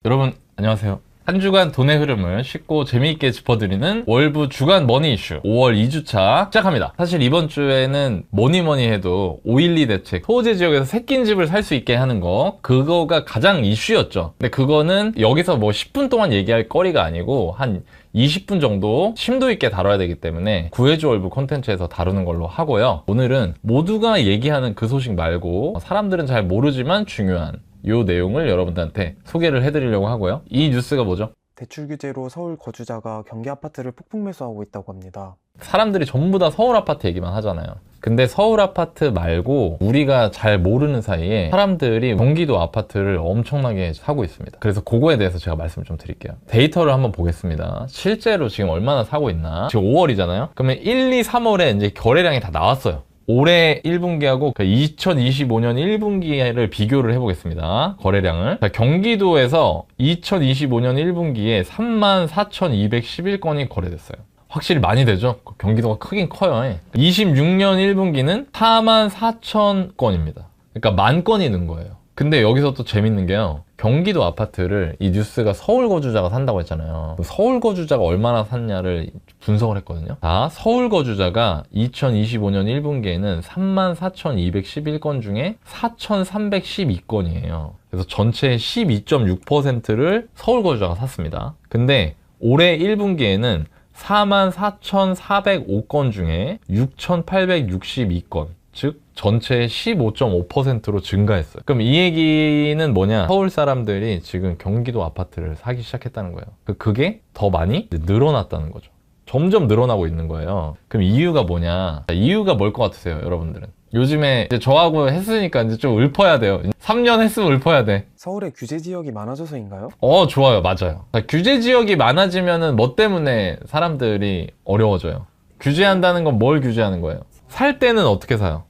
여러분 안녕하세요. 한 주간 돈의 흐름을 쉽고 재미있게 짚어드리는 월부 주간 머니 이슈 5월 2주차 시작합니다. 사실 이번 주에는 뭐니 해도 5.12 대책, 소재 지역에서 새낀 집을 살 수 있게 하는 거, 그거가 가장 이슈였죠. 근데 그거는 여기서 뭐 10분 동안 얘기할 거리가 아니고 한 20분 정도 심도 있게 다뤄야 되기 때문에 구해줘 월부 콘텐츠에서 다루는 걸로 하고요. 오늘은 모두가 얘기하는 그 소식 말고 사람들은 잘 모르지만 중요한 이 내용을 여러분들한테 소개를 해드리려고 하고요. 이 뉴스가 뭐죠? 대출 규제로 서울 거주자가 경기 아파트를 폭풍 매수하고 있다고 합니다. 사람들이 전부 다 서울 아파트 얘기만 하잖아요. 근데 서울 아파트 말고 우리가 잘 모르는 사이에 사람들이 경기도 아파트를 엄청나게 사고 있습니다. 그래서 그거에 대해서 제가 말씀을 좀 드릴게요. 데이터를 한번 보겠습니다. 실제로 지금 얼마나 사고 있나. 지금 5월이잖아요. 그러면 1, 2, 3월에 이제 거래량이 다 나왔어요. 올해 1분기하고 2025년 1분기를 비교를 해보겠습니다. 거래량을. 자, 경기도에서 2025년 1분기에 34,211건이 거래됐어요. 확실히 많이 되죠? 경기도가 크긴 커요. 26년 1분기는 44,000건입니다. 그러니까 만 건이 는 거예요. 근데 여기서 또 재밌는 게요. 경기도 아파트를 이 뉴스가 서울 거주자가 산다고 했잖아요. 서울 거주자가 얼마나 샀냐를 분석을 했거든요. 자, 서울 거주자가 2025년 1분기에는 34,211건 중에 4,312건이에요. 그래서 전체의 12.6%를 서울 거주자가 샀습니다. 근데 올해 1분기에는 44,405건 중에 6,862건, 즉 전체의 15.5%로 증가했어요. 그럼 이 얘기는 뭐냐? 서울 사람들이 지금 경기도 아파트를 사기 시작했다는 거예요. 그게 더 많이 늘어났다는 거죠. 점점 늘어나고 있는 거예요. 그럼 이유가 뭐냐? 이유가 뭘 것 같으세요, 여러분들은? 요즘에 이제 저하고 했으니까 이제 좀 읊어야 돼요. 3년 했으면 읊어야 돼. 서울에 규제 지역이 많아져서인가요? 좋아요. 맞아요. 규제 지역이 많아지면은 뭐 때문에 사람들이 어려워져요? 규제한다는 건 뭘 규제하는 거예요? 살 때는 어떻게 사요?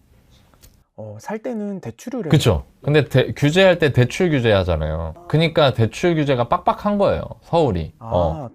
살 때는 대출을 해요. 그쵸? 근데 규제할 때 대출 규제하잖아요. 그러니까 대출 규제가 빡빡한 거예요, 서울이.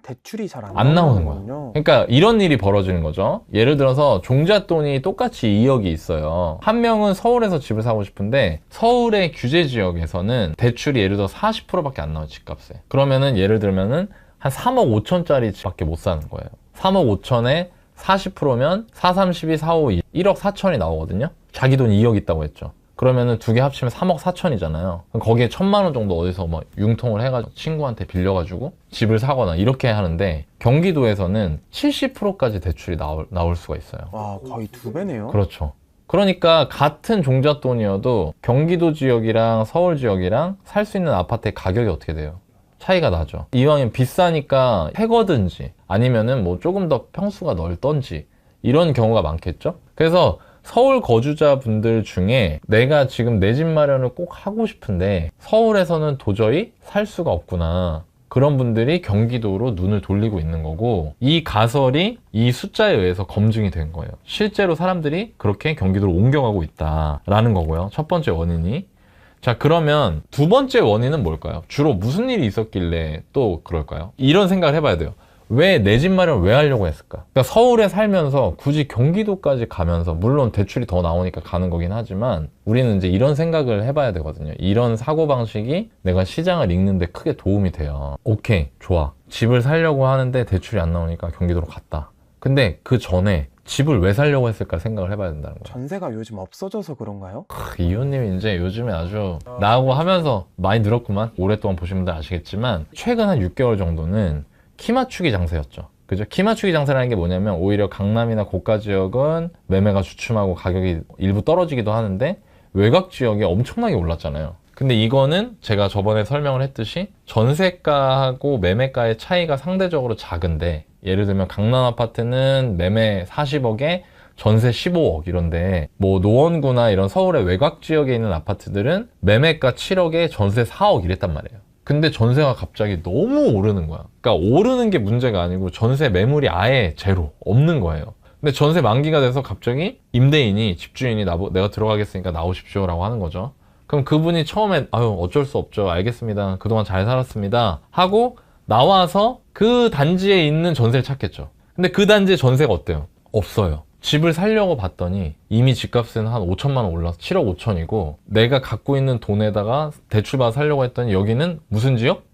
대출이 잘 안 나오는 거야. 거군요. 그러니까 이런 일이 벌어지는 거죠. 예를 들어서 종잣돈이 똑같이 2억이 있어요. 한 명은 서울에서 집을 사고 싶은데 서울의 규제 지역에서는 대출이 예를 들어 40%밖에 안 나와요, 집값에. 그러면은 예를 들면은 한 3억 5천짜리 집밖에 못 사는 거예요. 3억 5천에 40%면 4, 32, 4, 5, 1억 4천이 나오거든요. 자기 돈 2억 있다고 했죠. 그러면은 두 개 합치면 3억 4천이잖아요. 거기에 1,000만 원 정도 어디서 막 융통을 해가지고 친구한테 빌려가지고 집을 사거나 이렇게 하는데 경기도에서는 70%까지 대출이 나올 수가 있어요. 와, 거의 2배네요. 그렇죠. 그러니까 같은 종잣돈이어도 경기도 지역이랑 서울 지역이랑 살 수 있는 아파트의 가격이 어떻게 돼요? 차이가 나죠. 이왕이면 비싸니까 해거든지 아니면은 뭐 조금 더 평수가 넓던지 이런 경우가 많겠죠. 그래서 서울 거주자분들 중에 내가 지금 내 집 마련을 꼭 하고 싶은데 서울에서는 도저히 살 수가 없구나, 그런 분들이 경기도로 눈을 돌리고 있는 거고, 이 가설이 이 숫자에 의해서 검증이 된 거예요. 실제로 사람들이 그렇게 경기도로 옮겨가고 있다라는 거고요. 첫 번째 원인이. 자, 그러면 두 번째 원인은 뭘까요? 주로 무슨 일이 있었길래 또 그럴까요? 이런 생각을 해봐야 돼요. 왜 내 집 마련을 왜 하려고 했을까? 그러니까 서울에 살면서 굳이 경기도까지 가면서, 물론 대출이 더 나오니까 가는 거긴 하지만 우리는 이제 이런 생각을 해봐야 되거든요. 이런 사고방식이 내가 시장을 읽는데 크게 도움이 돼요. 오케이, 좋아. 집을 살려고 하는데 대출이 안 나오니까 경기도로 갔다. 근데 그 전에 집을 왜 살려고 했을까 생각을 해봐야 된다는 거예요. 전세가 요즘 없어져서 그런가요? 이호님이 이제 요즘에 아주 나하고 하면서 많이 늘었구만. 오랫동안 보신 분들 아시겠지만 최근 한 6개월 정도는 키 맞추기 장세였죠. 그죠? 키 맞추기 장세라는 게 뭐냐면 오히려 강남이나 고가 지역은 매매가 주춤하고 가격이 일부 떨어지기도 하는데 외곽 지역이 엄청나게 올랐잖아요. 근데 이거는 제가 저번에 설명을 했듯이 전세가하고 매매가의 차이가 상대적으로 작은데, 예를 들면 강남 아파트는 매매 40억에 전세 15억 이런데, 뭐 노원구나 이런 서울의 외곽 지역에 있는 아파트들은 매매가 7억에 전세 4억 이랬단 말이에요. 근데 전세가 갑자기 너무 오르는 거야. 그러니까 오르는 게 문제가 아니고 전세 매물이 아예 제로, 없는 거예요. 근데 전세 만기가 돼서 갑자기 임대인이, 집주인이 내가 들어가겠으니까 나오십시오 라고 하는 거죠. 그럼 그분이 처음에 어쩔 수 없죠, 알겠습니다, 그동안 잘 살았습니다 하고 나와서 그 단지에 있는 전세를 찾겠죠. 근데 그 단지에 전세가 어때요? 없어요. 집을 살려고 봤더니 이미 집값은 한 5천만 원 올라서 7억 5천이고, 내가 갖고 있는 돈에다가 대출받아 살려고 했더니 여기는 무슨 지역?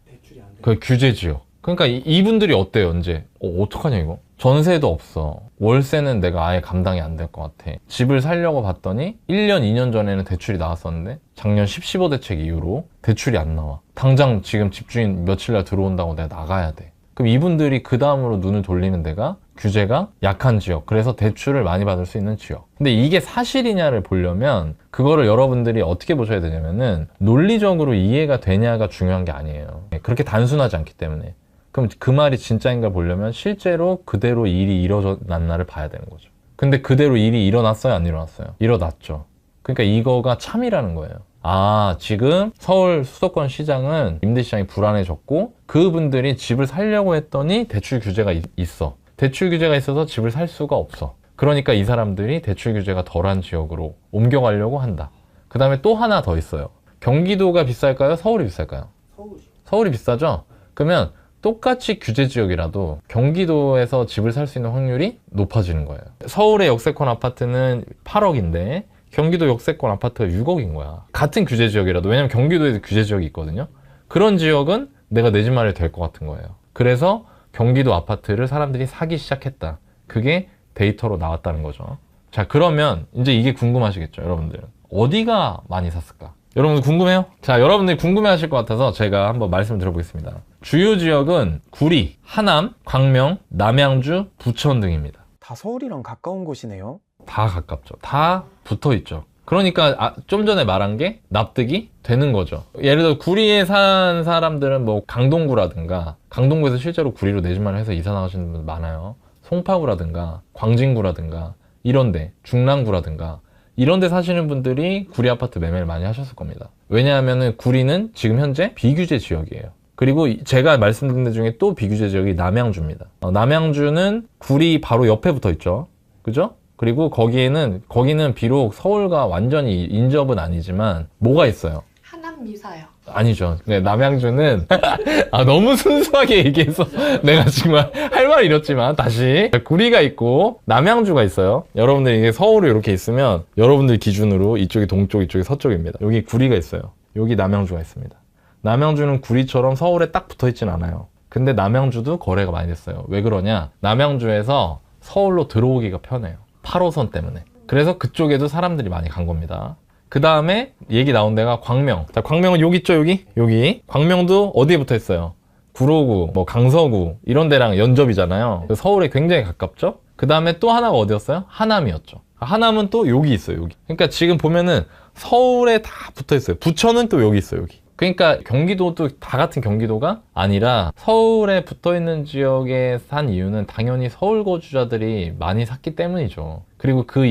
그 규제 지역. 그러니까 이분들이 어때요, 이제? 어떡하냐, 이거? 전세도 없어. 월세는 내가 아예 감당이 안 될 것 같아. 집을 살려고 봤더니 1년, 2년 전에는 대출이 나왔었는데 작년 10.15 대책 이후로 대출이 안 나와. 당장 지금 집주인 며칠 날 들어온다고 내가 나가야 돼. 그럼 이분들이 그 다음으로 눈을 돌리는 데가 규제가 약한 지역, 그래서 대출을 많이 받을 수 있는 지역. 근데 이게 사실이냐를 보려면 그거를 여러분들이 어떻게 보셔야 되냐면은 논리적으로 이해가 되냐가 중요한 게 아니에요. 그렇게 단순하지 않기 때문에. 그럼 그 말이 진짜인가 보려면 실제로 그대로 일이 일어났나를 봐야 되는 거죠. 근데 그대로 일이 일어났어요, 안 일어났어요? 일어났죠. 그러니까 이거가 참이라는 거예요. 아, 지금 서울 수도권 시장은 임대 시장이 불안해졌고 그분들이 집을 살려고 했더니 대출 규제가 있어. 대출 규제가 있어서 집을 살 수가 없어. 그러니까 이 사람들이 대출 규제가 덜한 지역으로 옮겨가려고 한다. 그 다음에 또 하나 더 있어요. 경기도가 비쌀까요? 서울이 비쌀까요? 서울이 비싸죠? 그러면 똑같이 규제 지역이라도 경기도에서 집을 살 수 있는 확률이 높아지는 거예요. 서울의 역세권 아파트는 8억인데 경기도 역세권 아파트가 6억인 거야. 같은 규제 지역이라도. 왜냐면 경기도에도 규제 지역이 있거든요. 그런 지역은 내가 내 집 마련이 될 것 같은 거예요. 그래서 경기도 아파트를 사람들이 사기 시작했다. 그게 데이터로 나왔다는 거죠. 자, 그러면 이제 이게 궁금하시겠죠, 여러분들. 어디가 많이 샀을까? 여러분들 궁금해요? 자, 여러분들이 궁금해 하실 것 같아서 제가 한번 말씀을 드려보겠습니다. 주요 지역은 구리, 하남, 광명, 남양주, 부천 등입니다. 다 서울이랑 가까운 곳이네요. 다 가깝죠. 다 붙어 있죠. 그러니까 좀 전에 말한 게 납득이 되는 거죠. 예를 들어 구리에 산 사람들은 뭐 강동구라든가, 강동구에서 실제로 구리로 내 집 마련해서 이사 나가시는 분들 많아요. 송파구라든가 광진구라든가 이런데, 중랑구라든가 이런데 사시는 분들이 구리 아파트 매매를 많이 하셨을 겁니다. 왜냐하면 구리는 지금 현재 비규제 지역이에요. 그리고 제가 말씀드린 데 중에 또 비규제 지역이 남양주입니다. 남양주는 구리 바로 옆에 붙어 있죠. 그죠? 그리고 거기는 비록 서울과 완전히 인접은 아니지만 뭐가 있어요? 하남 미사요. 아니죠. 남양주는 너무 순수하게 얘기해서 내가 정말 할 말을 잃었지만 다시 구리가 있고 남양주가 있어요. 여러분들 이게 서울이 이렇게 있으면 여러분들 기준으로 이쪽이 동쪽, 이쪽이 서쪽입니다. 여기 구리가 있어요. 여기 남양주가 있습니다. 남양주는 구리처럼 서울에 딱 붙어있진 않아요. 근데 남양주도 거래가 많이 됐어요. 왜 그러냐? 남양주에서 서울로 들어오기가 편해요. 8호선 때문에. 그래서 그쪽에도 사람들이 많이 간 겁니다. 그 다음에 얘기 나온 데가 광명. 자, 광명은 여기 있죠, 여기. 광명도 어디에 붙어 있어요? 구로구, 뭐 강서구 이런 데랑 연접이잖아요. 서울에 굉장히 가깝죠? 그 다음에 또 하나가 어디였어요? 하남이었죠. 하남은 또 여기 있어요, 여기. 그러니까 지금 보면은 서울에 다 붙어 있어요. 부천은 또 여기 있어요, 여기. 그러니까 경기도도 다 같은 경기도가 아니라 서울에 붙어있는 지역에 산 이유는 당연히 서울 거주자들이 많이 샀기 때문이죠. 그리고 그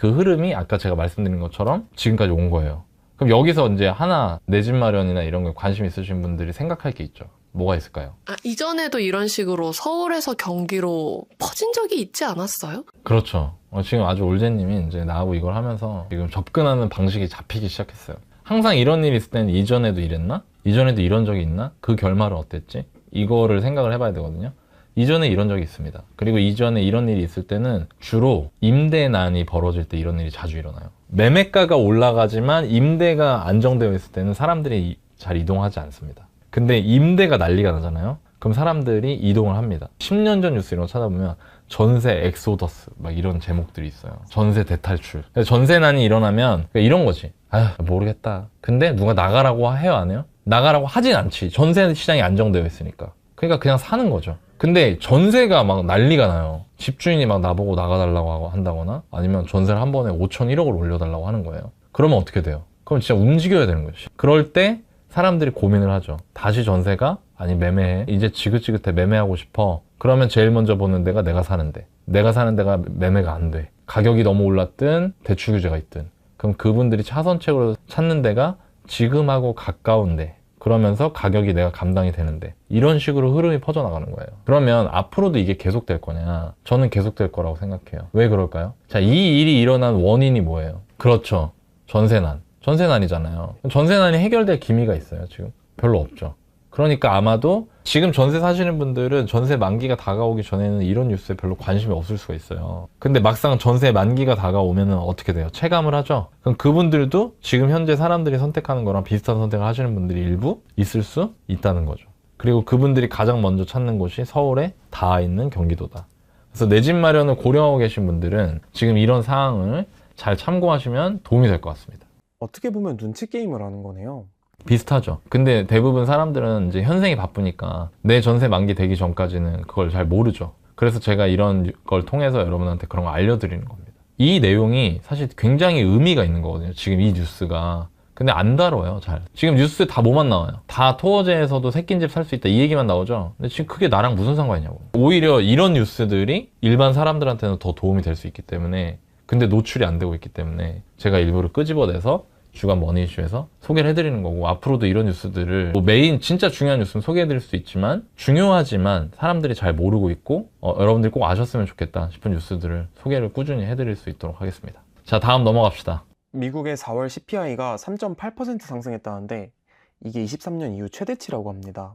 흐름이 아까 제가 말씀드린 것처럼 지금까지 온 거예요. 그럼 여기서 이제 하나 내 집 마련이나 이런 거에 관심 있으신 분들이 생각할 게 있죠. 뭐가 있을까요? 이전에도 이런 식으로 서울에서 경기로 퍼진 적이 있지 않았어요? 그렇죠. 지금 아주 올제님이 이제 나하고 이걸 하면서 지금 접근하는 방식이 잡히기 시작했어요. 항상 이런 일이 있을 때는 이전에도 이랬나? 이전에도 이런 적이 있나? 그 결말은 어땠지? 이거를 생각을 해봐야 되거든요. 이전에 이런 적이 있습니다. 그리고 이전에 이런 일이 있을 때는 주로 임대난이 벌어질 때 이런 일이 자주 일어나요. 매매가가 올라가지만 임대가 안정되어 있을 때는 사람들이 잘 이동하지 않습니다. 근데 임대가 난리가 나잖아요. 그럼 사람들이 이동을 합니다. 10년 전 뉴스 이런 거 찾아보면 전세 엑소더스 막 이런 제목들이 있어요. 전세 대탈출. 전세난이 일어나면 이런 거지. 모르겠다. 근데 누가 나가라고 해요, 안 해요? 나가라고 하진 않지. 전세 시장이 안정되어 있으니까. 그러니까 그냥 사는 거죠. 근데 전세가 막 난리가 나요. 집주인이 막 나보고 나가달라고 한다거나 아니면 전세를 한 번에 5천 1억을 올려달라고 하는 거예요. 그러면 어떻게 돼요? 그럼 진짜 움직여야 되는 거지. 그럴 때 사람들이 고민을 하죠. 다시 전세가? 아니 매매해. 이제 지긋지긋해. 매매하고 싶어. 그러면 제일 먼저 보는 데가 내가 사는데. 내가 사는 데가 매매가 안 돼. 가격이 너무 올랐든 대출 규제가 있든. 그럼 그분들이 차선책으로 찾는 데가 지금하고 가까운데. 그러면서 가격이 내가 감당이 되는데. 이런 식으로 흐름이 퍼져나가는 거예요. 그러면 앞으로도 이게 계속될 거냐? 저는 계속될 거라고 생각해요. 왜 그럴까요? 자, 이 일이 일어난 원인이 뭐예요? 그렇죠. 전세난. 전세난이잖아요. 전세난이 해결될 기미가 있어요, 지금? 별로 없죠. 그러니까 아마도 지금 전세 사시는 분들은 전세 만기가 다가오기 전에는 이런 뉴스에 별로 관심이 없을 수가 있어요. 근데 막상 전세 만기가 다가오면 어떻게 돼요? 체감을 하죠? 그럼 그분들도 지금 현재 사람들이 선택하는 거랑 비슷한 선택을 하시는 분들이 일부 있을 수 있다는 거죠. 그리고 그분들이 가장 먼저 찾는 곳이 서울에 닿아 있는 경기도다. 그래서 내 집 마련을 고려하고 계신 분들은 지금 이런 상황을 잘 참고하시면 도움이 될 것 같습니다. 어떻게 보면 눈치 게임을 하는 거네요. 비슷하죠. 근데 대부분 사람들은 이제 현생이 바쁘니까 내 전세 만기 되기 전까지는 그걸 잘 모르죠. 그래서 제가 이런 걸 통해서 여러분한테 그런 거 알려드리는 겁니다. 이 내용이 사실 굉장히 의미가 있는 거거든요. 지금 이 뉴스가. 근데 안 다뤄요, 잘. 지금 뉴스 다 뭐만 나와요? 다 토어제에서도 새낀 집 살 수 있다 이 얘기만 나오죠? 근데 지금 그게 나랑 무슨 상관이냐고. 오히려 이런 뉴스들이 일반 사람들한테는 더 도움이 될 수 있기 때문에, 근데 노출이 안 되고 있기 때문에 제가 일부러 끄집어내서 주간 머니 이슈에서 소개를 해드리는 거고, 앞으로도 이런 뉴스들을 뭐 메인 진짜 중요한 뉴스는 소개해드릴 수 있지만 중요하지만 사람들이 잘 모르고 있고 여러분들이 꼭 아셨으면 좋겠다 싶은 뉴스들을 소개를 꾸준히 해드릴 수 있도록 하겠습니다. 자, 다음 넘어갑시다. 미국의 4월 CPI가 3.8% 상승했다는데 이게 23년 이후 최대치라고 합니다.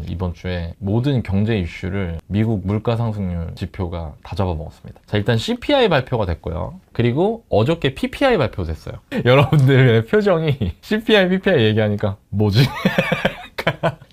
이번 주에 모든 경제 이슈를 미국 물가 상승률 지표가 다 잡아먹었습니다. 자, 일단 CPI 발표가 됐고요. 그리고 어저께 PPI 발표됐어요. 여러분들의 표정이 CPI, PPI 얘기하니까 뭐지?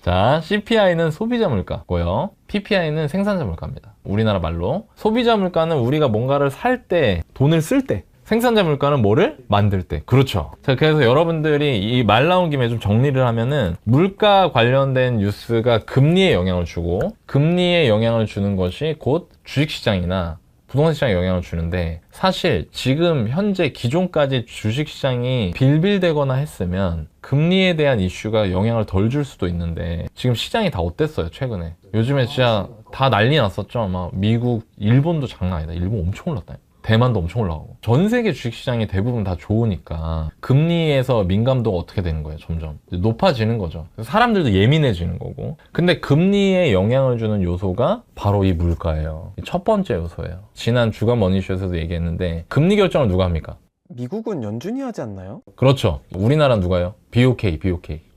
자, CPI는 소비자 물가고요. PPI는 생산자 물가입니다. 우리나라 말로. 소비자 물가는 우리가 뭔가를 살 때, 돈을 쓸 때, 생산자 물가는 뭐를 만들 때. 그렇죠. 자, 그래서 여러분들이 이 말 나온 김에 좀 정리를 하면은 물가 관련된 뉴스가 금리에 영향을 주고, 금리에 영향을 주는 것이 곧 주식시장이나 부동산 시장에 영향을 주는데, 사실 지금 현재 기존까지 주식시장이 빌빌대거나 했으면 금리에 대한 이슈가 영향을 덜 줄 수도 있는데, 지금 시장이 다 어땠어요 최근에? 요즘에 진짜 다 난리 났었죠. 막 미국, 일본도 장난 아니다. 일본 엄청 올랐다. 대만도 엄청 올라가고. 전 세계 주식시장이 대부분 다 좋으니까 금리에서 민감도가 어떻게 되는 거예요? 점점 높아지는 거죠. 사람들도 예민해지는 거고. 근데 금리에 영향을 주는 요소가 바로 이 물가예요. 첫 번째 요소예요. 지난 주간 머니쇼에서도 얘기했는데, 금리 결정을 누가 합니까? 미국은 연준이 하지 않나요? 그렇죠. 우리나라는 누가요? BOK.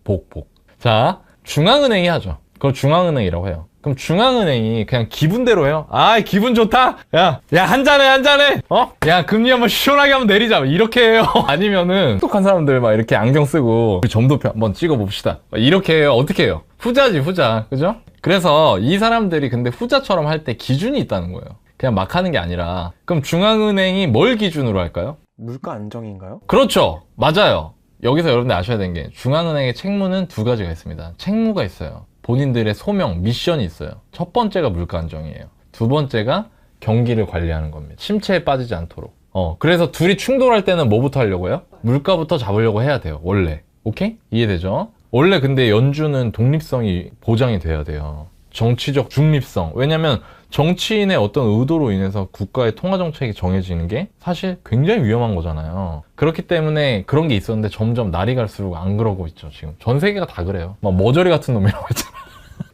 복. 자, 중앙은행이 하죠. 그걸 중앙은행이라고 해요. 그럼 중앙은행이 그냥 기분대로 해요. 아, 기분 좋다? 야, 한잔해. 야, 금리 한번 시원하게 한번 내리자. 이렇게 해요. 아니면은, 똑똑한 사람들 막 이렇게 안경 쓰고, 우리 점도표 한번 찍어봅시다. 이렇게 해요. 어떻게 해요? 후자지, 후자. 그죠? 그래서 이 사람들이 근데 후자처럼 할 때 기준이 있다는 거예요. 그냥 막 하는 게 아니라. 그럼 중앙은행이 뭘 기준으로 할까요? 물가 안정인가요? 그렇죠. 맞아요. 여기서 여러분들 아셔야 되는 게, 중앙은행의 책무는 두 가지가 있습니다. 책무가 있어요. 본인들의 소명, 미션이 있어요. 첫 번째가 물가 안정이에요. 두 번째가 경기를 관리하는 겁니다. 침체에 빠지지 않도록. 그래서 둘이 충돌할 때는 뭐부터 하려고 해요? 물가부터 잡으려고 해야 돼요. 원래. 오케이? 이해되죠? 원래 근데 연준은 독립성이 보장이 돼야 돼요. 정치적 중립성. 왜냐면 정치인의 어떤 의도로 인해서 국가의 통화정책이 정해지는 게 사실 굉장히 위험한 거잖아요. 그렇기 때문에 그런 게 있었는데 점점 날이 갈수록 안 그러고 있죠. 지금 전 세계가 다 그래요. 막 머저리 같은 놈이라고 했잖아.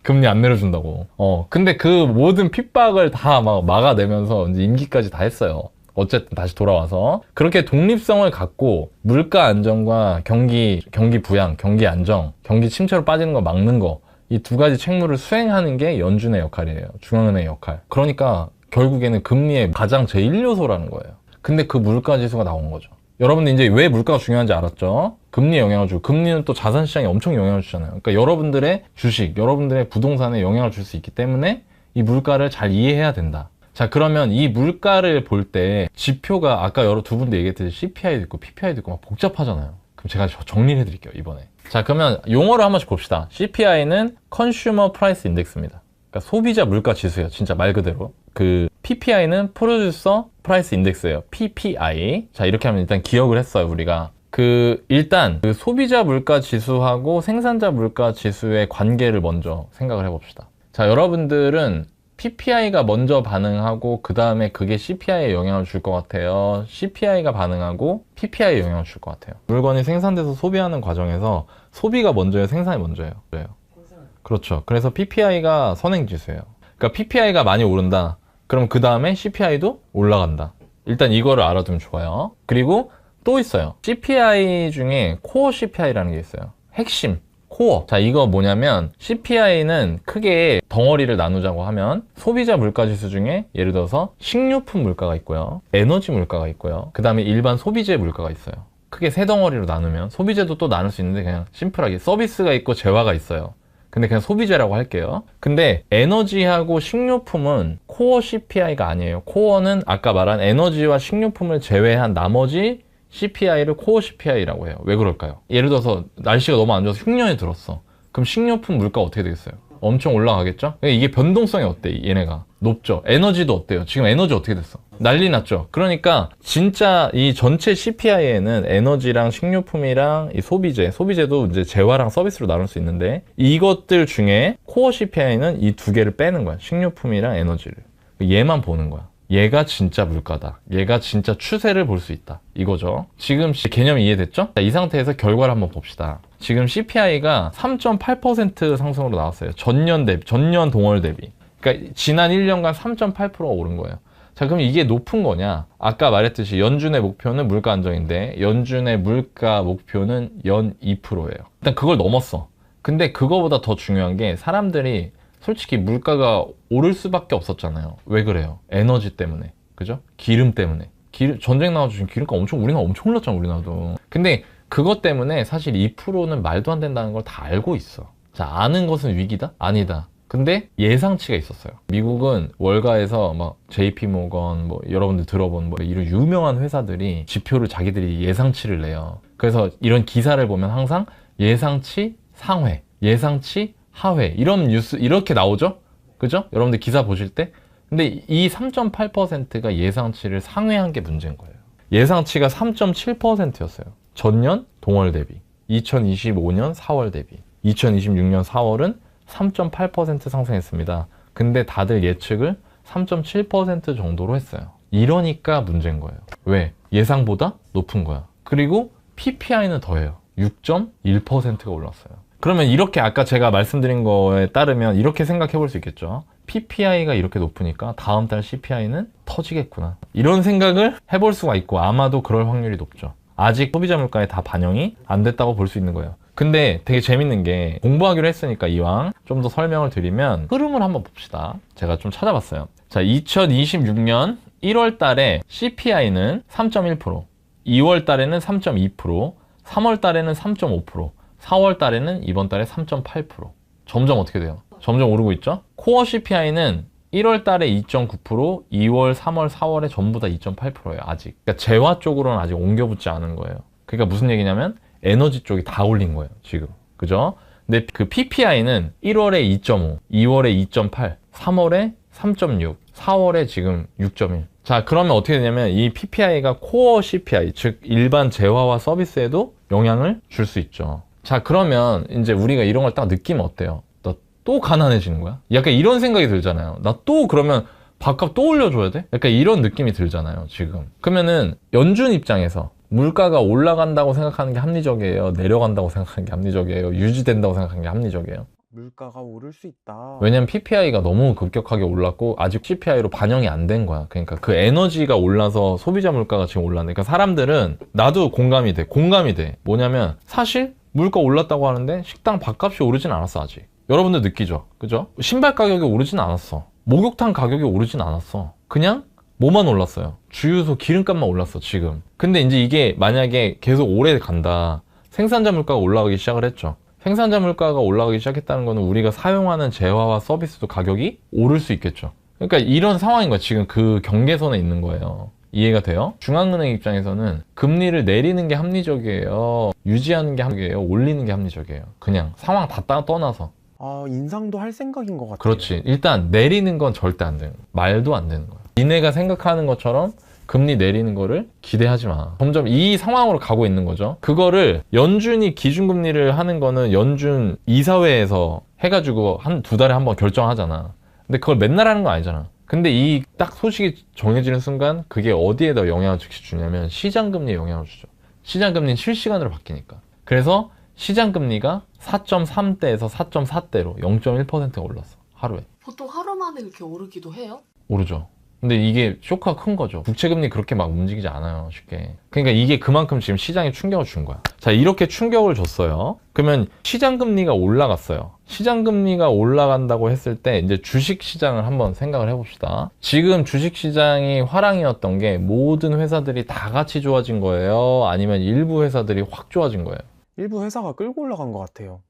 금리 안 내려준다고. 근데 그 모든 핍박을 다 막 막아내면서 이제 임기까지 다 했어요. 어쨌든 다시 돌아와서 그렇게 독립성을 갖고 물가 안정과 경기 부양, 경기 안정, 경기 침체로 빠지는 거 막는 거, 이 두 가지 책무를 수행하는 게 연준의 역할이에요. 중앙은행의 역할. 그러니까 결국에는 금리의 가장 제1요소라는 거예요. 근데 그 물가 지수가 나온 거죠. 여러분들 이제 왜 물가가 중요한지 알았죠? 금리에 영향을 주고, 금리는 또 자산 시장에 엄청 영향을 주잖아요. 그러니까 여러분들의 주식, 여러분들의 부동산에 영향을 줄 수 있기 때문에 이 물가를 잘 이해해야 된다. 자, 그러면 이 물가를 볼 때 지표가 아까 두 분도 얘기했듯이 CPI도 있고 PPI도 있고 막 복잡하잖아요. 그럼 제가 정리를 해드릴게요, 이번에. 자, 그러면 용어를 한 번씩 봅시다. CPI는 Consumer Price Index입니다. 그러니까 소비자 물가 지수예요. 진짜 말 그대로. 그 PPI는 Producer Price Index예요. PPI. 자, 이렇게 하면 일단 기억을 했어요, 우리가. 일단 소비자 물가 지수하고 생산자 물가 지수의 관계를 먼저 생각을 해봅시다. 자, 여러분들은 PPI가 먼저 반응하고 그 다음에 그게 CPI에 영향을 줄 것 같아요? CPI가 반응하고 PPI에 영향을 줄 것 같아요? 물건이 생산돼서 소비하는 과정에서 소비가 먼저예요? 생산이 먼저예요? 그렇죠. 그래서 PPI가 선행지수예요. 그러니까 PPI가 많이 오른다. 그럼 그 다음에 CPI도 올라간다. 일단 이거를 알아두면 좋아요. 그리고 또 있어요. CPI 중에 코어 CPI라는 게 있어요. 핵심. 코어. 자, 이거 뭐냐면 CPI는 크게 덩어리를 나누자고 하면 소비자 물가 지수 중에 예를 들어서 식료품 물가가 있고요. 에너지 물가가 있고요. 그 다음에 일반 소비재 물가가 있어요. 크게 세 덩어리로 나누면 소비재도 또 나눌 수 있는데 그냥 심플하게 서비스가 있고 재화가 있어요. 근데 그냥 소비재라고 할게요. 근데 에너지하고 식료품은 코어 CPI가 아니에요. 코어는 아까 말한 에너지와 식료품을 제외한 나머지 CPI를 코어 CPI라고 해요. 왜 그럴까요? 예를 들어서 날씨가 너무 안 좋아서 흉년이 들었어. 그럼 식료품 물가 어떻게 되겠어요? 엄청 올라가겠죠? 이게 변동성이 어때? 얘네가 높죠. 에너지도 어때요? 지금 에너지 어떻게 됐어? 난리 났죠. 그러니까 진짜 이 전체 CPI에는 에너지랑 식료품이랑 이 소비재도 이제 재화랑 서비스로 나눌 수 있는데 이것들 중에 코어 CPI는 이 두 개를 빼는 거야. 식료품이랑 에너지를. 얘만 보는 거야. 얘가 진짜 물가다. 얘가 진짜 추세를 볼 수 있다. 이거죠. 지금 개념이 이해됐죠? 자, 이 상태에서 결과를 한번 봅시다. 지금 CPI가 3.8% 상승으로 나왔어요. 전년 동월 대비. 그러니까 지난 1년간 3.8%가 오른 거예요. 자, 그럼 이게 높은 거냐? 아까 말했듯이 연준의 목표는 물가 안정인데 연준의 물가 목표는 연 2%예요. 일단 그걸 넘었어. 근데 그거보다 더 중요한 게 사람들이 솔직히 물가가 오를 수밖에 없었잖아요. 왜 그래요? 에너지 때문에. 그죠? 기름 때문에. 전쟁 나가지고 지금 기름값 우리나라 엄청 올랐잖아, 우리나라도. 근데 그것 때문에 사실 2%는 말도 안 된다는 걸 다 알고 있어. 자, 아는 것은 위기다? 아니다. 근데 예상치가 있었어요. 미국은 월가에서 막 JP모건 여러분들 들어본 이런 유명한 회사들이 지표를 자기들이 예상치를 내요. 그래서 이런 기사를 보면 항상 예상치 상회, 예상치 하회 이런 뉴스 이렇게 나오죠? 그죠? 여러분들 기사 보실 때. 근데 이 3.8%가 예상치를 상회한 게 문제인 거예요. 예상치가 3.7%였어요. 전년 동월 대비. 2025년 4월 대비. 2026년 4월은 3.8% 상승했습니다. 근데 다들 예측을 3.7% 정도로 했어요. 이러니까 문제인 거예요. 왜? 예상보다 높은 거야. 그리고 PPI는 더해요. 6.1%가 올랐어요. 그러면 이렇게 아까 제가 말씀드린 거에 따르면 이렇게 생각해 볼 수 있겠죠. PPI가 이렇게 높으니까 다음 달 CPI는 터지겠구나. 이런 생각을 해볼 수가 있고 아마도 그럴 확률이 높죠. 아직 소비자 물가에 다 반영이 안 됐다고 볼 수 있는 거예요. 근데 되게 재밌는 게 공부하기로 했으니까 이왕 좀 더 설명을 드리면 흐름을 한번 봅시다. 제가 좀 찾아봤어요. 자, 2026년 1월 달에 CPI는 3.1%, 2월 달에는 3.2%, 3월 달에는 3.5%, 4월 달에는 이번 달에 3.8%. 점점 어떻게 돼요? 점점 오르고 있죠? 코어 CPI는 1월 달에 2.9%, 2월, 3월, 4월에 전부 다 2.8%예요, 아직. 그러니까 재화 쪽으로는 아직 옮겨붙지 않은 거예요. 그러니까 무슨 얘기냐면 에너지 쪽이 다 올린 거예요, 지금. 그죠? 근데 그 PPI는 1월에 2.5, 2월에 2.8, 3월에 3.6, 4월에 지금 6.1. 자, 그러면 어떻게 되냐면 이 PPI가 코어 CPI, 즉 일반 재화와 서비스에도 영향을 줄 수 있죠. 자, 그러면 이제 우리가 이런 걸 딱 느끼면 어때요? 나 또 가난해지는 거야? 약간 이런 생각이 들잖아요. 나 또 그러면 밥값 또 올려줘야 돼? 약간 이런 느낌이 들잖아요, 지금. 그러면은 연준 입장에서 물가가 올라간다고 생각하는 게 합리적이에요? 내려간다고 생각하는 게 합리적이에요? 유지된다고 생각하는 게 합리적이에요? 물가가 오를 수 있다. 왜냐면 PPI가 너무 급격하게 올랐고 아직 CPI로 반영이 안 된 거야. 그러니까 그 에너지가 올라서 소비자 물가가 지금 올랐네. 그러니까 사람들은 나도 공감이 돼. 뭐냐면 사실 물가 올랐다고 하는데 식당 밥값이 오르진 않았어, 아직. 여러분들 느끼죠? 그죠? 신발 가격이 오르진 않았어. 목욕탕 가격이 오르진 않았어. 그냥 뭐만 올랐어요? 주유소 기름값만 올랐어, 지금. 근데 이제 이게 만약에 계속 오래 간다. 생산자 물가가 올라가기 시작을 했죠. 생산자 물가가 올라가기 시작했다는 거는 우리가 사용하는 재화와 서비스도 가격이 오를 수 있겠죠. 그러니까 이런 상황인 거야. 지금 그 경계선에 있는 거예요. 이해가 돼요? 중앙은행 입장에서는 금리를 내리는 게 합리적이에요? 유지하는 게 합리적이에요? 올리는 게 합리적이에요? 그냥 상황 다 떠나서. 아, 인상도 할 생각인 것 같아요. 그렇지. 일단 내리는 건 절대 안 되는 거야. 말도 안 되는 거야. 니네가 생각하는 것처럼 금리 내리는 거를 기대하지 마. 점점 이 상황으로 가고 있는 거죠. 그거를 연준이 기준금리를 하는 거는 연준 이사회에서 해가지고 한 두 달에 한 번 결정하잖아. 근데 그걸 맨날 하는 거 아니잖아. 근데 이 딱 소식이 정해지는 순간 그게 어디에다 영향을 즉시 주냐면 시장금리에 영향을 주죠. 시장금리는 실시간으로 바뀌니까. 그래서 시장금리가 4.3대에서 4.4대로 0.1%가 올랐어. 하루에. 보통 하루 만에 그렇게 오르기도 해요? 오르죠. 근데 이게 쇼크가 큰 거죠. 국채금리 그렇게 막 움직이지 않아요, 쉽게. 그러니까 이게 그만큼 지금 시장에 충격을 준 거야. 자, 이렇게 충격을 줬어요. 그러면 시장금리가 올라갔어요. 시장금리가 올라간다고 했을 때 이제 주식시장을 한번 생각을 해봅시다. 지금 주식시장이 화랑이었던 게 모든 회사들이 다 같이 좋아진 거예요? 아니면 일부 회사들이 확 좋아진 거예요? 일부 회사가 끌고 올라간 것 같아요.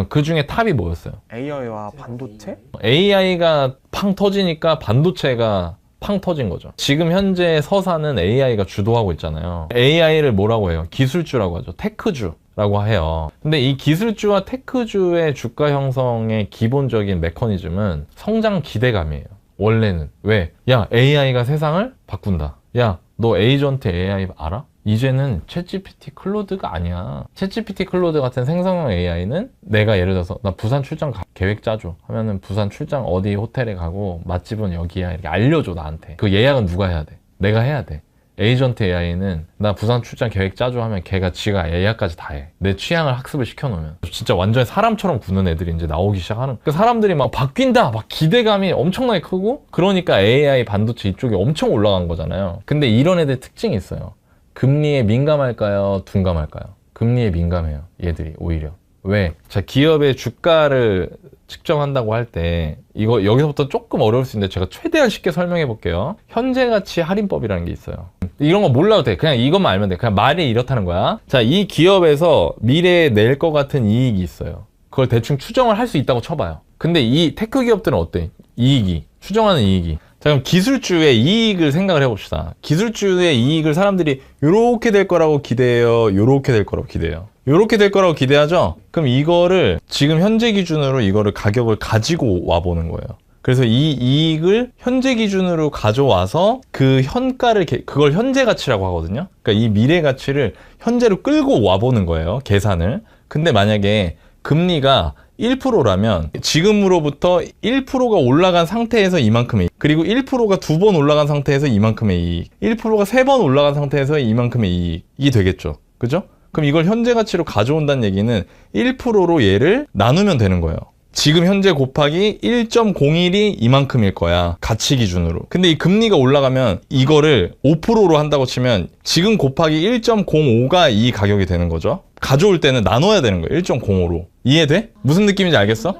그 중에 탑이 뭐였어요? AI와 반도체? AI가 팡 터지니까 반도체가 팡 터진 거죠. 지금 현재 서사는 AI가 주도하고 있잖아요. AI를 뭐라고 해요? 기술주라고 하죠. 테크주라고 해요. 근데 이 기술주와 테크주의 주가 형성의 기본적인 메커니즘은 성장 기대감이에요. 원래는. 왜? 야, AI가 세상을 바꾼다. 야, 너 에이전트 AI 알아? 이제는 챗GPT 클로드가 아니야. 챗GPT 클로드 같은 생성형 AI는 내가 예를 들어서 나 부산 출장 계획 짜줘 하면은 부산 출장 어디 호텔에 가고 맛집은 여기야 이렇게 알려줘 나한테. 그 예약은 누가 해야 돼? 내가 해야 돼. 에이전트 AI는 나 부산 출장 계획 짜줘 하면 걔가 지가 예약까지 다 해. 내 취향을 학습을 시켜놓으면 진짜 완전히 사람처럼 구는 애들이 이제 나오기 시작하는. 그 사람들이 막 바뀐다 막 기대감이 엄청나게 크고 그러니까 AI 반도체 이쪽이 엄청 올라간 거잖아요. 근데 이런 애들 특징이 있어요. 금리에 민감할까요? 둔감할까요? 금리에 민감해요. 얘들이 오히려. 왜? 자, 기업의 주가를 측정한다고 할 때 이거 여기서부터 조금 어려울 수 있는데 제가 최대한 쉽게 설명해 볼게요. 현재가치 할인법이라는 게 있어요. 이런 거 몰라도 돼. 그냥 이것만 알면 돼. 그냥 말이 이렇다는 거야. 자, 이 기업에서 미래에 낼 것 같은 이익이 있어요. 그걸 대충 추정을 할 수 있다고 쳐봐요. 근데 이 테크 기업들은 어때? 이익이. 추정하는 이익이. 자, 그럼 기술주의 이익을 생각을 해봅시다. 기술주의 이익을 사람들이 요렇게 될 거라고 기대해요? 요렇게 될 거라고 기대해요? 요렇게 될 거라고 기대하죠? 그럼 이거를 지금 현재 기준으로 이거를 가격을 가지고 와보는 거예요. 그래서 이 이익을 현재 기준으로 가져와서 그 현가를, 그걸 현재 가치라고 하거든요. 그러니까 이 미래 가치를 현재로 끌고 와보는 거예요. 계산을. 근데 만약에 금리가 1%라면 지금으로부터 1%가 올라간 상태에서 이만큼의 이익, 그리고 1%가 2번 올라간 상태에서 이만큼의 이익, 1%가 3번 올라간 상태에서 이만큼의 이익이 되겠죠. 그죠? 그럼 이걸 현재 가치로 가져온다는 얘기는 1%로 얘를 나누면 되는 거예요. 지금 현재 곱하기 1.01이 이만큼일 거야. 가치 기준으로. 근데 이 금리가 올라가면 이거를 5%로 한다고 치면 지금 곱하기 1.05가 이 가격이 되는 거죠. 가져올 때는 나눠야 되는 거예요. 1.05로. 이해돼? 무슨 느낌인지 알겠어?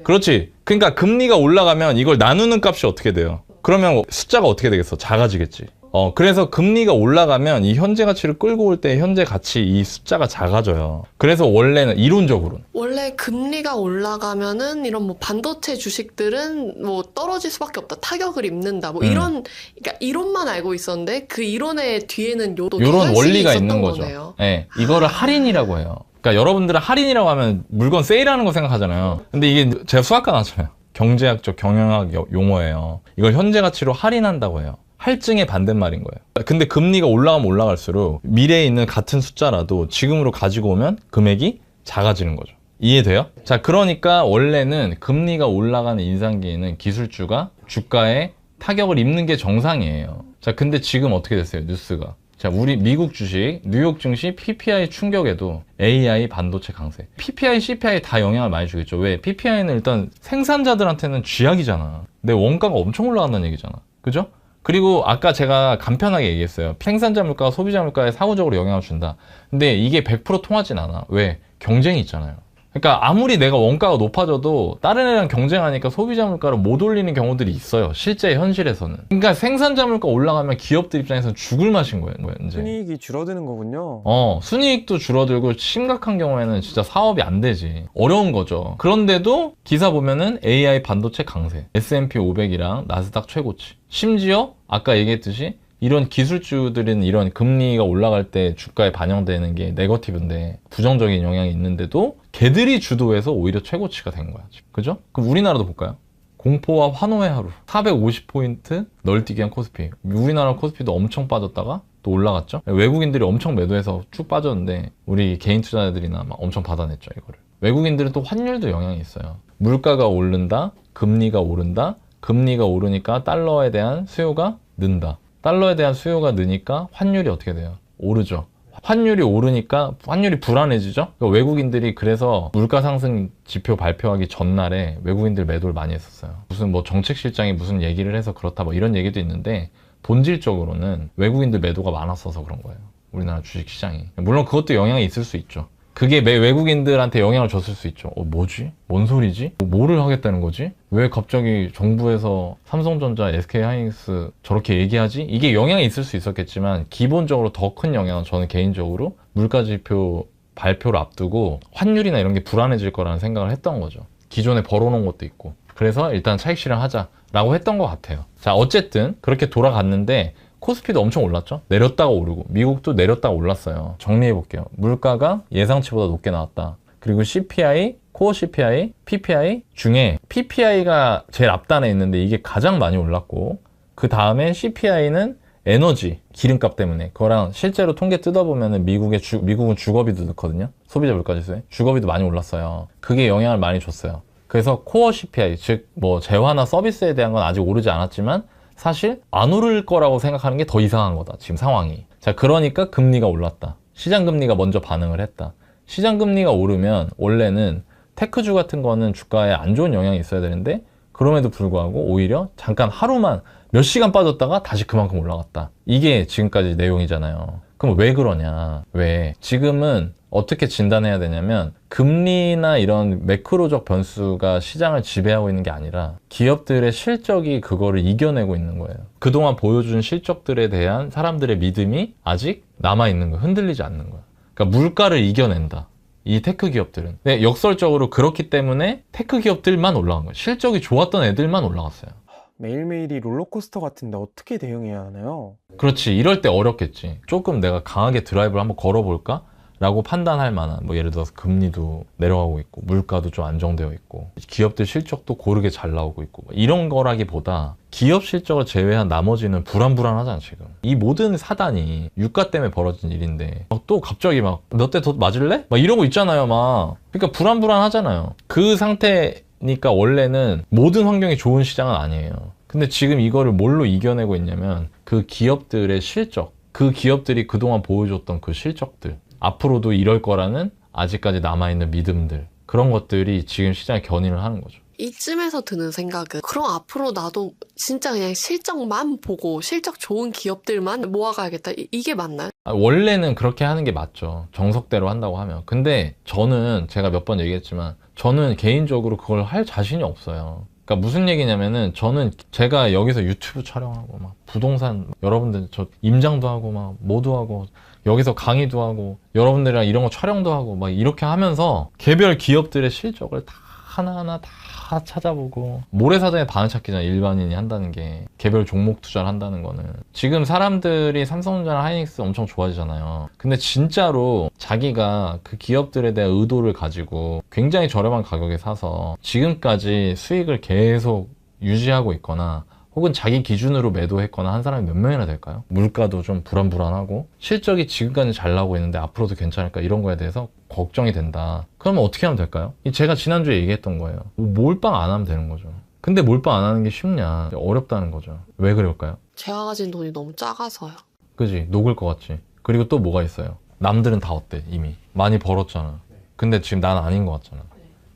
그렇지. 그러니까 금리가 올라가면 이걸 나누는 값이 어떻게 돼요? 그러면 숫자가 어떻게 되겠어? 작아지겠지. 그래서 금리가 올라가면 이 현재 가치를 끌고 올 때 현재 가치 이 숫자가 작아져요. 그래서 원래는 이론적으로는 원래 금리가 올라가면은 이런 뭐 반도체 주식들은 뭐 떨어질 수밖에 없다. 타격을 입는다. 뭐 이런, 그러니까 이론만 알고 있었는데 그 이론의 뒤에는 또 이런 원리가 있었던 있는 거죠. 거네요. 네, 이거를 할인이라고 해요. 그러니까 여러분들은 할인이라고 하면 물건 세일하는 거 생각하잖아요. 근데 이게 제가 수학과 나왔잖아요. 경제학적 경영학 용어예요. 이걸 현재 가치로 할인한다고 해요. 할증의 반대말인 거예요. 근데 금리가 올라가면 올라갈수록 미래에 있는 같은 숫자라도 지금으로 가지고 오면 금액이 작아지는 거죠. 이해돼요? 자, 그러니까 원래는 금리가 올라가는 인상기에는 기술주가 주가에 타격을 입는 게 정상이에요. 자, 근데 지금 어떻게 됐어요? 뉴스가. 자, 우리 미국 주식, 뉴욕 증시 PPI 충격에도 AI 반도체 강세. PPI, CPI 다 영향을 많이 주겠죠. 왜? PPI는 일단 생산자들한테는 쥐약이잖아. 근데 원가가 엄청 올라간다는 얘기잖아. 그죠? 그리고 아까 제가 간편하게 얘기했어요. 생산자 물가가 소비자 물가에 사후적으로 영향을 준다. 근데 이게 100% 통하진 않아. 왜? 경쟁이 있잖아요. 그러니까 아무리 내가 원가가 높아져도 다른 애랑 경쟁하니까 소비자 물가를 못 올리는 경우들이 있어요. 실제 현실에서는. 그러니까 생산자 물가 올라가면 기업들 입장에서는 죽을 맛인 거예요. 이제. 순이익이 줄어드는 거군요. 순이익도 줄어들고 심각한 경우에는 진짜 사업이 안 되지. 어려운 거죠. 그런데도 기사 보면은 AI 반도체 강세, S&P 500이랑 나스닥 최고치. 심지어 아까 얘기했듯이 이런 기술주들은 이런 금리가 올라갈 때 주가에 반영되는 게 네거티브인데 부정적인 영향이 있는데도 걔들이 주도해서 오히려 최고치가 된 거야. 그죠? 그럼 우리나라도 볼까요? 공포와 환호의 하루. 450포인트 널뛰기 한 코스피. 우리나라 코스피도 엄청 빠졌다가 또 올라갔죠? 외국인들이 엄청 매도해서 쭉 빠졌는데 우리 개인 투자자들이나 막 엄청 받아냈죠, 이거를. 외국인들은 또 환율도 영향이 있어요. 물가가 오른다, 금리가 오른다, 금리가 오르니까 달러에 대한 수요가 는다. 달러에 대한 수요가 느니까 환율이 어떻게 돼요? 오르죠. 환율이 오르니까 환율이 불안해지죠. 그러니까 외국인들이 그래서 물가 상승 지표 발표하기 전날에 외국인들 매도를 많이 했었어요. 무슨 뭐 정책실장이 무슨 얘기를 해서 그렇다 뭐 이런 얘기도 있는데 본질적으로는 외국인들 매도가 많았어서 그런 거예요. 우리나라 주식시장이. 물론 그것도 영향이 있을 수 있죠. 그게 외국인들한테 영향을 줬을 수 있죠. 뭐지? 뭔 소리지? 뭐를 하겠다는 거지? 왜 갑자기 정부에서 삼성전자, SK하이닉스 저렇게 얘기하지? 이게 영향이 있을 수 있었겠지만 기본적으로 더 큰 영향은 저는 개인적으로 물가지표 발표를 앞두고 환율이나 이런 게 불안해질 거라는 생각을 했던 거죠. 기존에 벌어놓은 것도 있고. 그래서 일단 차익 실현하자라고 했던 것 같아요. 자, 어쨌든 그렇게 돌아갔는데 코스피도 엄청 올랐죠. 내렸다가 오르고 미국도 내렸다가 올랐어요. 정리해 볼게요. 물가가 예상치보다 높게 나왔다. 그리고 CPI, 코어 CPI, PPI 중에 PPI가 제일 앞단에 있는데 이게 가장 많이 올랐고, 그 다음에 CPI는 에너지, 기름값 때문에, 그거랑 실제로 통계 뜯어보면은 미국은 주거비도 넣거든요. 소비자 물가지수에. 주거비도 많이 올랐어요. 그게 영향을 많이 줬어요. 그래서 코어 CPI, 즉 뭐 재화나 서비스에 대한 건 아직 오르지 않았지만 사실 안 오를 거라고 생각하는 게 더 이상한 거다, 지금 상황이. 자, 그러니까 금리가 올랐다. 시장 금리가 먼저 반응을 했다. 시장 금리가 오르면 원래는 테크주 같은 거는 주가에 안 좋은 영향이 있어야 되는데, 그럼에도 불구하고 오히려 잠깐 하루만 몇 시간 빠졌다가 다시 그만큼 올라갔다. 이게 지금까지 내용이잖아요. 그럼 왜 그러냐? 왜? 지금은 어떻게 진단해야 되냐면, 금리나 이런 매크로적 변수가 시장을 지배하고 있는 게 아니라 기업들의 실적이 그거를 이겨내고 있는 거예요. 그동안 보여준 실적들에 대한 사람들의 믿음이 아직 남아있는 거예요. 흔들리지 않는 거예요. 그러니까 물가를 이겨낸다, 이 테크 기업들은. 네, 역설적으로 그렇기 때문에 테크 기업들만 올라간 거예요. 실적이 좋았던 애들만 올라갔어요. 매일매일이 롤러코스터 같은데 어떻게 대응해야 하나요? 그렇지. 이럴 때 어렵겠지. 조금 내가 강하게 드라이브를 한번 걸어볼까? 라고 판단할 만한, 뭐 예를 들어서 금리도 내려가고 있고 물가도 좀 안정되어 있고 기업들 실적도 고르게 잘 나오고 있고, 이런 거라기보다 기업 실적을 제외한 나머지는 불안불안하잖아. 지금 이 모든 사단이 유가 때문에 벌어진 일인데 또 갑자기 막 몇 대 더 맞을래? 막 이러고 있잖아요. 막 그러니까 불안불안하잖아요. 그 상태니까 원래는 모든 환경이 좋은 시장은 아니에요. 근데 지금 이거를 뭘로 이겨내고 있냐면 그 기업들의 실적, 그 기업들이 그동안 보여줬던 그 실적들, 앞으로도 이럴 거라는 아직까지 남아있는 믿음들, 그런 것들이 지금 시장에 견인을 하는 거죠. 이쯤에서 드는 생각은, 그럼 앞으로 나도 진짜 그냥 실적만 보고 실적 좋은 기업들만 모아가야겠다, 이게 맞나요? 원래는 그렇게 하는 게 맞죠. 정석대로 한다고 하면. 근데 저는 제가 몇 번 얘기했지만 저는 개인적으로 그걸 할 자신이 없어요. 그러니까 무슨 얘기냐면은, 저는 제가 여기서 유튜브 촬영하고 막 부동산 여러분들 저 임장도 하고 막 뭐도 하고 여기서 강의도 하고 여러분들이랑 이런 거 촬영도 하고 막 이렇게 하면서 개별 기업들의 실적을 다 하나하나 다 찾아보고, 모래사장에 반을 찾기잖아, 일반인이 한다는 게. 개별 종목 투자를 한다는 거는. 지금 사람들이 삼성전자나 하이닉스 엄청 좋아지잖아요. 근데 진짜로 자기가 그 기업들에 대한 의도를 가지고 굉장히 저렴한 가격에 사서 지금까지 수익을 계속 유지하고 있거나 혹은 자기 기준으로 매도했거나 한 사람이 몇 명이나 될까요? 물가도 좀 불안불안하고 실적이 지금까지 잘 나오고 있는데 앞으로도 괜찮을까, 이런 거에 대해서 걱정이 된다. 그러면 어떻게 하면 될까요? 제가 지난주에 얘기했던 거예요. 몰빵 안 하면 되는 거죠. 근데 몰빵 안 하는 게 쉽냐? 어렵다는 거죠. 왜 그럴까요? 제가 가진 돈이 너무 작아서요. 그지? 녹을 것 같지? 그리고 또 뭐가 있어요? 남들은 다 어때? 이미 많이 벌었잖아. 근데 지금 난 아닌 것 같잖아.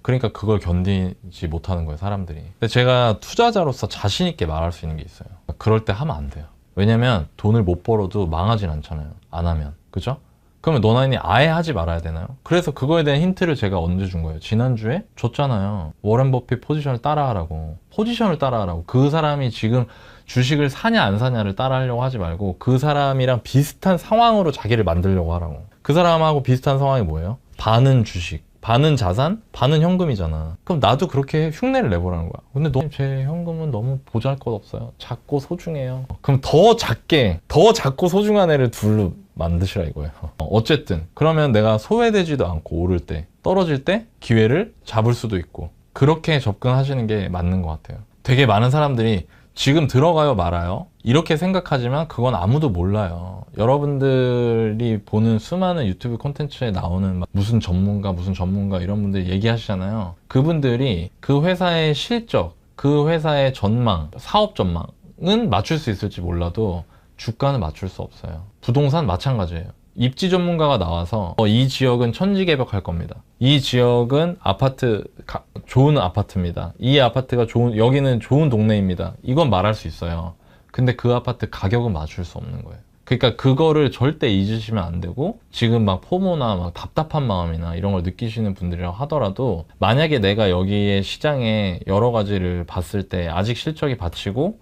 그러니까 그걸 견디지 못하는 거예요, 사람들이. 근데 제가 투자자로서 자신 있게 말할 수 있는 게 있어요. 그럴 때 하면 안 돼요. 왜냐면 돈을 못 벌어도 망하진 않잖아요, 안 하면. 그죠? 그러면 너나니 아예 하지 말아야 되나요? 그래서 그거에 대한 힌트를 제가 언제 준 거예요? 지난주에 줬잖아요. 워렌 버핏 포지션을 따라하라고. 포지션을 따라하라고. 그 사람이 지금 주식을 사냐 안 사냐를 따라하려고 하지 말고 그 사람이랑 비슷한 상황으로 자기를 만들려고 하라고. 그 사람하고 비슷한 상황이 뭐예요? 반은 주식, 반은 자산, 반은 현금이잖아. 그럼 나도 그렇게 흉내를 내보라는 거야. 근데 제 현금은 너무 보잘것없어요. 작고 소중해요. 그럼 더 작고 소중한 애를 둘로 만드시라 이거예요. 어쨌든 그러면 내가 소외되지도 않고 오를 때, 떨어질 때 기회를 잡을 수도 있고, 그렇게 접근하시는 게 맞는 것 같아요. 되게 많은 사람들이 지금 들어가요 말아요 이렇게 생각하지만 그건 아무도 몰라요. 여러분들이 보는 수많은 유튜브 콘텐츠에 나오는 무슨 전문가 이런 분들이 얘기하시잖아요. 그분들이 그 회사의 실적, 그 회사의 전망, 사업 전망은 맞출 수 있을지 몰라도 주가는 맞출 수 없어요. 부동산 마찬가지예요. 입지 전문가가 나와서 이 지역은 천지개벽할 겁니다. 이 지역은 좋은 아파트입니다. 이 아파트가 여기는 좋은 동네입니다. 이건 말할 수 있어요. 근데 그 아파트 가격은 맞출 수 없는 거예요. 그러니까 그거를 절대 잊으시면 안 되고, 지금 막 포모나 막 답답한 마음이나 이런 걸 느끼시는 분들이라고 하더라도, 만약에 내가 여기에 시장에 여러 가지를 봤을 때 아직 실적이 받치고,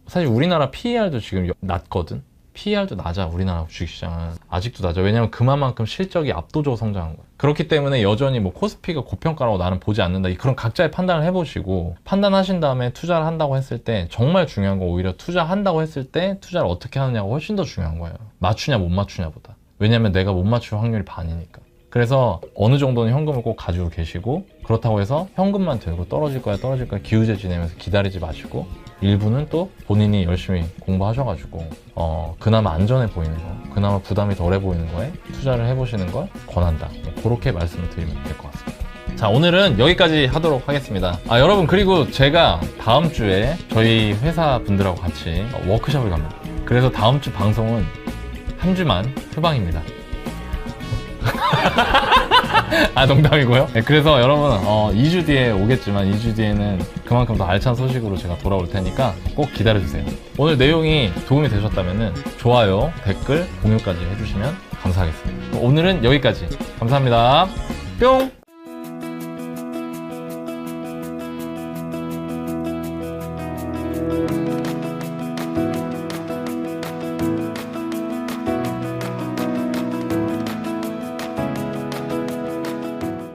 사실 우리나라 PER도 지금 낮거든. PER도 낮아. 우리나라 주식시장은 아직도 낮아. 왜냐면 그만큼 실적이 압도적으로 성장한 거예요. 그렇기 때문에 여전히 뭐 코스피가 고평가라고 나는 보지 않는다. 그런 각자의 판단을 해보시고 판단하신 다음에 투자를 한다고 했을 때 정말 중요한 건 오히려 투자한다고 했을 때 투자를 어떻게 하느냐가 훨씬 더 중요한 거예요. 맞추냐 못 맞추냐보다. 왜냐면 내가 못 맞출 확률이 반이니까. 그래서 어느 정도는 현금을 꼭 가지고 계시고, 그렇다고 해서 현금만 들고 떨어질 거야 기우제 지내면서 기다리지 마시고, 일부는 또 본인이 열심히 공부하셔가지고 그나마 안전해 보이는 거, 그나마 부담이 덜해 보이는 거에 투자를 해보시는 걸 권한다. 그렇게 말씀을 드리면 될 것 같습니다. 자, 오늘은 여기까지 하도록 하겠습니다. 여러분, 그리고 제가 다음 주에 저희 회사 분들하고 같이 워크숍을 갑니다. 그래서 다음 주 방송은 한 주만 휴방입니다. 농담이고요. 네, 그래서 여러분 2주 뒤에 오겠지만 2주 뒤에는 그만큼 더 알찬 소식으로 제가 돌아올 테니까 꼭 기다려주세요. 오늘 내용이 도움이 되셨다면 좋아요, 댓글, 공유까지 해주시면 감사하겠습니다. 오늘은 여기까지. 감사합니다. 뿅!